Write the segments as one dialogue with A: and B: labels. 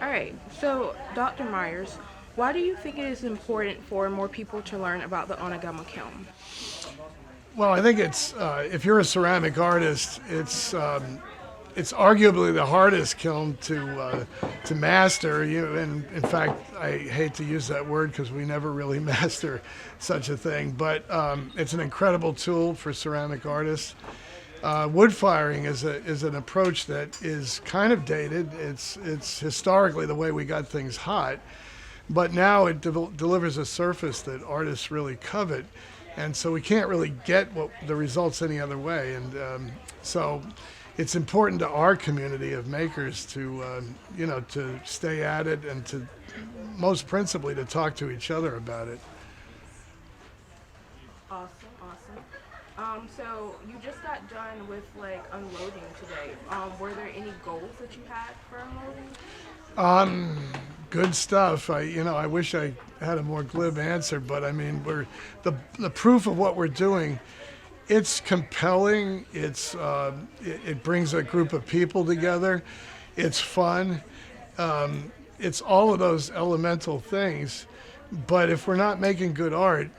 A: All right, so Dr. Myers, why do you think it is important for more people to learn about the onigama kiln?
B: Well, I think it's if you're a ceramic artist, it's arguably the hardest kiln to master. And in fact, I hate to use that word because we never really master such a thing. But it's an incredible tool for ceramic artists. Wood firing is an approach that is kind of dated. It's historically the way we got things hot, but now it delivers a surface that artists really covet, and so we can't really get what the results any other way. And so it's important to our community of makers to to stay at it and to most principally to talk to each other about it.
A: Awesome, awesome. So you just got done with like unloading today. Were there any goals that you had for unloading?
B: Good stuff. I wish I had a more glib answer, but I mean, the proof of what we're doing. It's compelling. It brings a group of people together. It's fun. It's all of those elemental things. But if we're not making good art,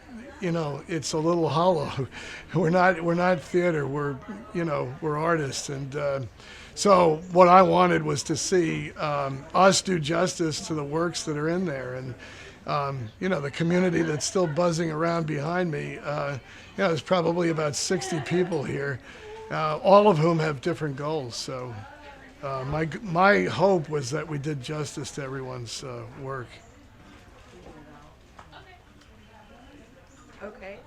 B: it's a little hollow. We're not theater. We're artists, and so what I wanted was to see us do justice to the works that are in there, and the community that's still buzzing around behind me. There's probably about 60 people here, all of whom have different goals. So my hope was that we did justice to everyone's work.
A: Okay.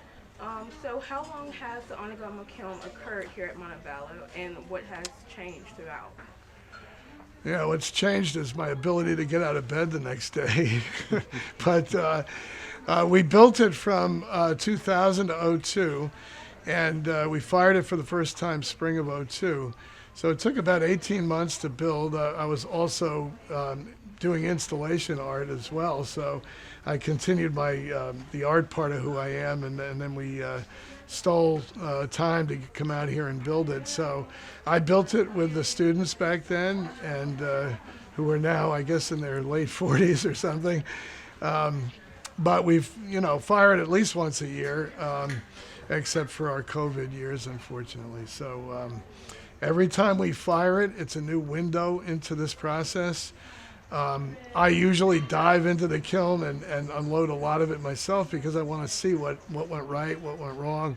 A: So how long has the onigama kiln occurred here at Montevallo, and what has changed throughout?
B: Yeah, what's changed is my ability to get out of bed the next day. But we built it from 2000 to '02, and we fired it for the first time spring of '02. So it took about 18 months to build. I was also doing installation art as well, so I continued the art part of who I am, and then we stole time to come out here and build it. So I built it with the students back then, and who are now, I guess, in their late 40s or something. But we've, fired at least once a year, except for our COVID years, unfortunately. So every time we fire it, it's a new window into this process. I usually dive into the kiln and unload a lot of it myself because I want to see what went right, what went wrong.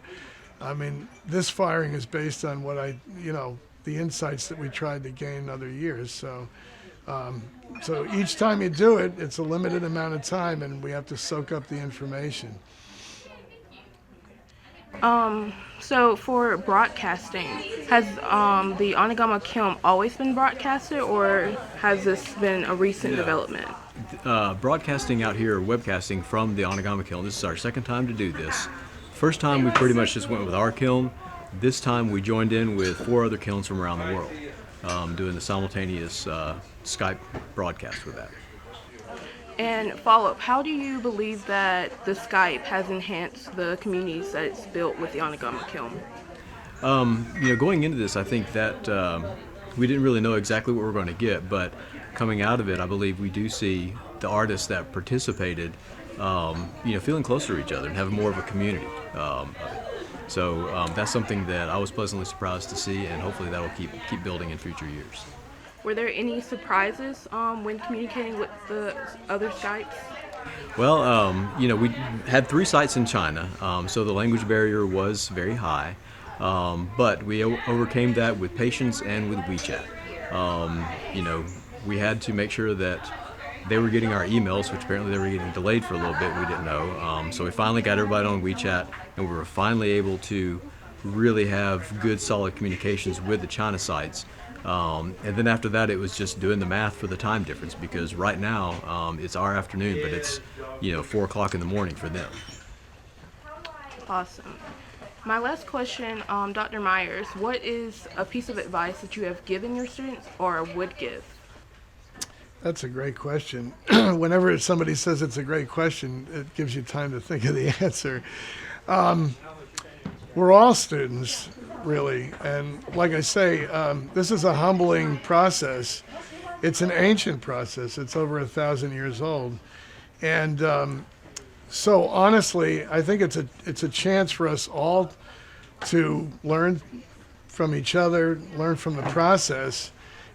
B: I mean, this firing is based on the insights that we tried to gain other years. So each time you do it, it's a limited amount of time, and we have to soak up the information.
A: So for broadcasting, has the onigama kiln always been broadcasted, or has this been a recent development?
C: Broadcasting out here, webcasting from the onigama kiln. This is our second time to do this. First time we pretty much just went with our kiln. This time we joined in with 4 other kilns from around the world, doing the simultaneous Skype broadcast with that.
A: And follow-up, how do you believe that the Skype has enhanced the communities that it's built with the onigama kiln?
C: Going into this, I think that we didn't really know exactly what we were going to get, but coming out of it, I believe we do see the artists that participated, feeling closer to each other and having more of a community of it. So that's something that I was pleasantly surprised to see, and hopefully that will keep building in future years.
A: Were there any surprises when communicating with the other Skypes?
C: Well, we had 3 sites in China, so the language barrier was very high, but we overcame that with patience and with WeChat. We had to make sure that they were getting our emails, which apparently they were getting delayed for a little bit. We didn't know, so we finally got everybody on WeChat, and we were finally able to really have good, solid communications with the China sites. And then after that, it was just doing the math for the time difference, because right now it's our afternoon, but it's 4 o'clock in the morning for them.
A: Awesome. My last question, Dr. Myers, what is a piece of advice that you have given your students or would give?
B: That's a great question. Whenever somebody says it's a great question, it gives you time to think of the answer. We're all students, really, and like I say, this is a humbling process. it's an ancient process. It's over 1,000 years old. And so honestly, I think it's a chance for us all to learn from each other, learn from the process.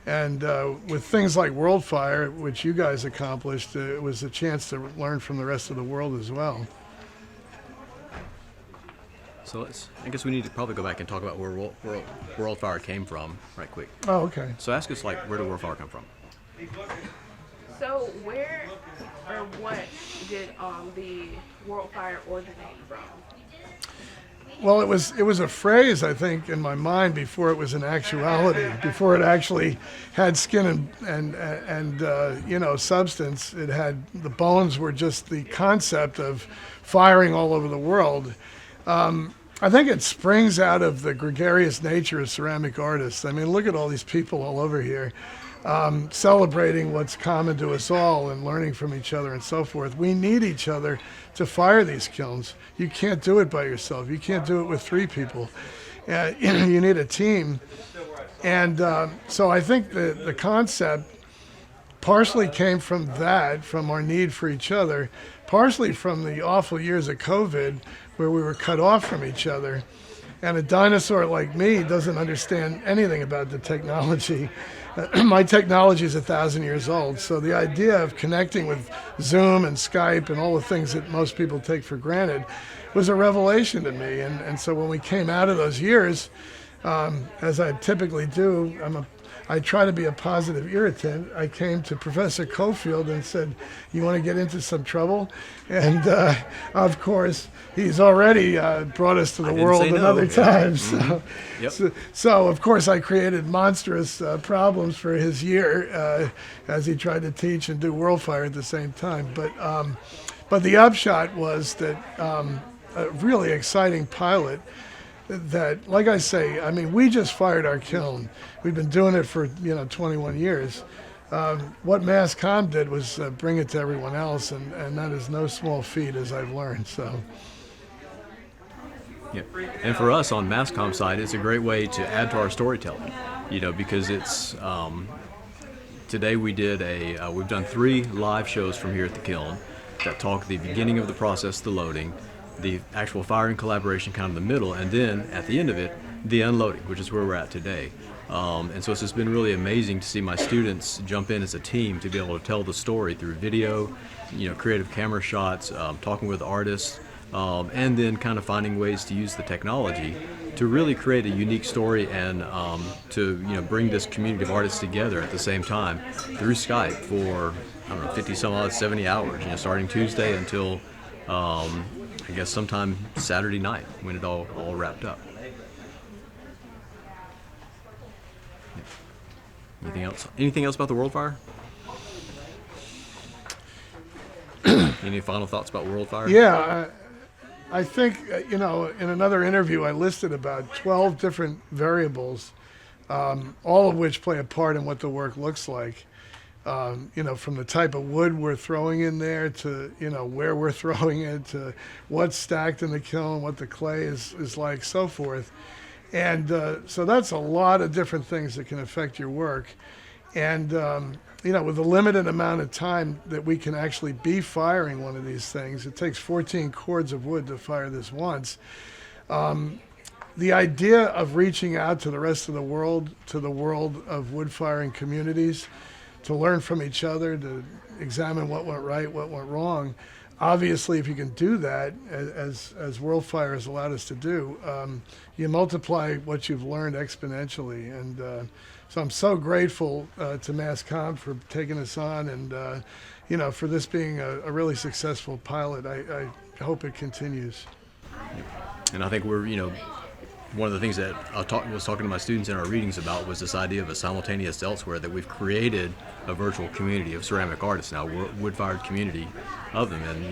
B: And with things like WorldFire, which you guys accomplished, it was a chance to learn from the rest of the world as well.
C: So I guess we need to probably go back and talk about where WorldFire came from, right quick.
B: Oh, okay.
C: So ask us, like, where did WorldFire come from?
A: So where or what did the WorldFire originate from?
B: Well, it was a phrase, I think, in my mind before it was an actuality, before it actually had skin and substance. It had, the bones were just the concept of firing all over the world. I think it springs out of the gregarious nature of ceramic artists. I mean, look at all these people all over here, celebrating what's common to us all and learning from each other and so forth. We need each other to fire these kilns. You can't do it by yourself. You can't do it with 3 people. You need a team. And so I think the concept partially came from that, from our need for each other, partially from the awful years of COVID where we were cut off from each other. And a dinosaur like me doesn't understand anything about the technology. My technology is 1,000 years old, so the idea of connecting with Zoom and Skype and all the things that most people take for granted was a revelation to me. And so when we came out of those years, as I typically do, I try to be a positive irritant. I came to Professor Cofield and said, "You want to get into some trouble?" And of course, he's already brought us to the world another time.
C: Mm-hmm.
B: So of course, I created monstrous problems for his year as he tried to teach and do WorldFire at the same time. But the upshot was that a really exciting pilot. That, like I say, I mean, we just fired our kiln. We've been doing it for 21 years. What MassCom did was bring it to everyone else, and that is no small feat, as I've learned. So.
C: Yeah, and for us on MassCom side, it's a great way to add to our storytelling. Because it's today we've done 3 live shows from here at the kiln that talk the beginning of the process, the loading, the actual firing collaboration kind of the middle, and then at the end of it, the unloading, which is where we're at today. And so it's just been really amazing to see my students jump in as a team to be able to tell the story through video, creative camera shots, talking with artists, and then kind of finding ways to use the technology to really create a unique story and to bring this community of artists together at the same time through Skype for, 50 some odd, 70 hours, starting Tuesday until I guess sometime Saturday night when it all wrapped up. Anything else about the WorldFire? Any final thoughts about WorldFire?
B: Yeah, I think, in another interview I listed about 12 different variables, all of which play a part in what the work looks like. From the type of wood we're throwing in there to, where we're throwing it, to what's stacked in the kiln, what the clay is like, so forth. And so that's a lot of different things that can affect your work. And, with the limited amount of time that we can actually be firing one of these things, it takes 14 cords of wood to fire this once. The idea of reaching out to the rest of the world, to the world of wood firing communities, to learn from each other, to examine what went right, what went wrong. Obviously, if you can do that, as WorldFire has allowed us to do, you multiply what you've learned exponentially. And so I'm so grateful to MassCom for taking us on and, for this being a really successful pilot. I hope it continues.
C: And I think we're, one of the things that I was talking to my students in our readings about was this idea of a simultaneous elsewhere, that we've created a virtual community of ceramic artists now, wood-fired community of them, and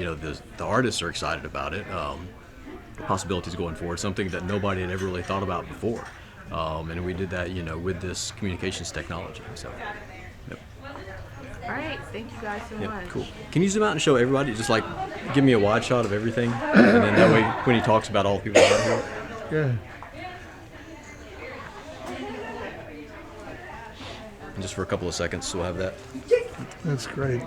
C: the artists are excited about it. The possibilities going forward, something that nobody had ever really thought about before, and we did that, with this communications technology. So, yep.
A: All right, thank you guys so much.
C: Cool. Can you zoom out and show everybody, just like give me a wide shot of everything, and then that way when he talks about all the people around here.
B: Yeah.
C: just for a couple of seconds, so we'll have that.
B: That's great.